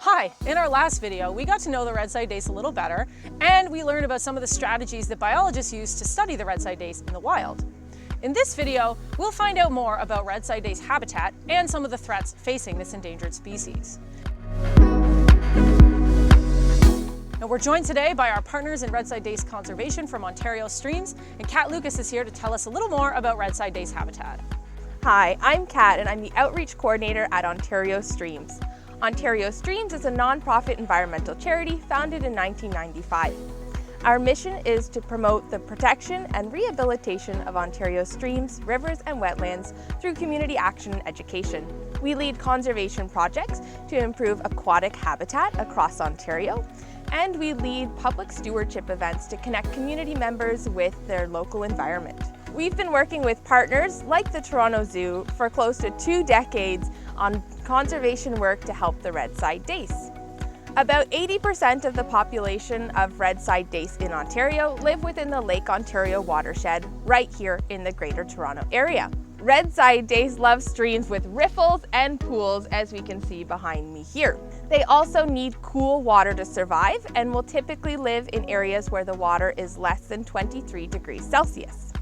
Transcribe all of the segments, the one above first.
Hi, in our last video, we got to know the Redside Dace a little better, and we learned about some of the strategies that biologists use to study the Redside Dace in the wild. In this video, we'll find out more about Redside Dace habitat and some of the threats facing this endangered species. Now, we're joined today by our partners in Redside Dace Conservation from Ontario Streams, and Kat Lucas is here to tell us a little more about Redside Dace habitat. Hi, I'm Kat and I'm the Outreach Coordinator at Ontario Streams. Ontario Streams is a non-profit environmental charity founded in 1995. Our mission is to promote the protection and rehabilitation of Ontario streams, rivers and wetlands through community action and education. We lead conservation projects to improve aquatic habitat across Ontario, and we lead public stewardship events to connect community members with their local environment. We've been working with partners like the Toronto Zoo for close to 2 decades on conservation work to help the Redside Dace. About 80% of the population of Redside Dace in Ontario live within the Lake Ontario watershed right here in the Greater Toronto Area. Redside Dace love streams with riffles and pools, as we can see behind me here. They also need cool water to survive and will typically live in areas where the water is less than 23 degrees Celsius.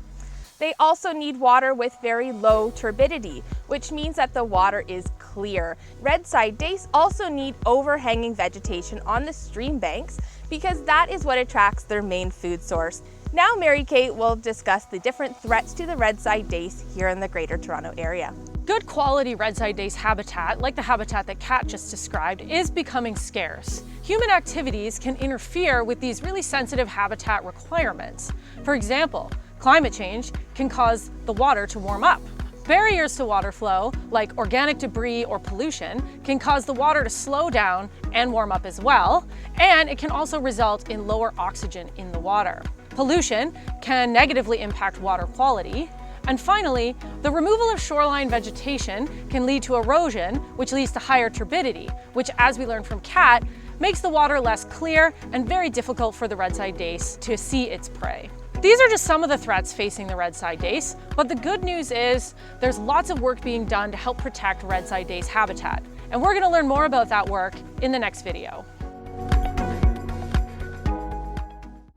They also need water with very low turbidity, which means that the water is clear. Redside Dace also need overhanging vegetation on the stream banks because that is what attracts their main food source. Now Mary Kate will discuss the different threats to the Redside Dace here in the Greater Toronto Area. Good quality Redside Dace habitat, like the habitat that Kat just described, is becoming scarce. Human activities can interfere with these really sensitive habitat requirements. For example, climate change can cause the water to warm up. Barriers to water flow, like organic debris or pollution, can cause the water to slow down and warm up as well, and it can also result in lower oxygen in the water. Pollution can negatively impact water quality. And finally, the removal of shoreline vegetation can lead to erosion, which leads to higher turbidity, which, as we learned from Kat, makes the water less clear and very difficult for the Redside Dace to see its prey. These are just some of the threats facing the Redside Dace, but the good news is there's lots of work being done to help protect Redside Dace habitat. And we're going to learn more about that work in the next video.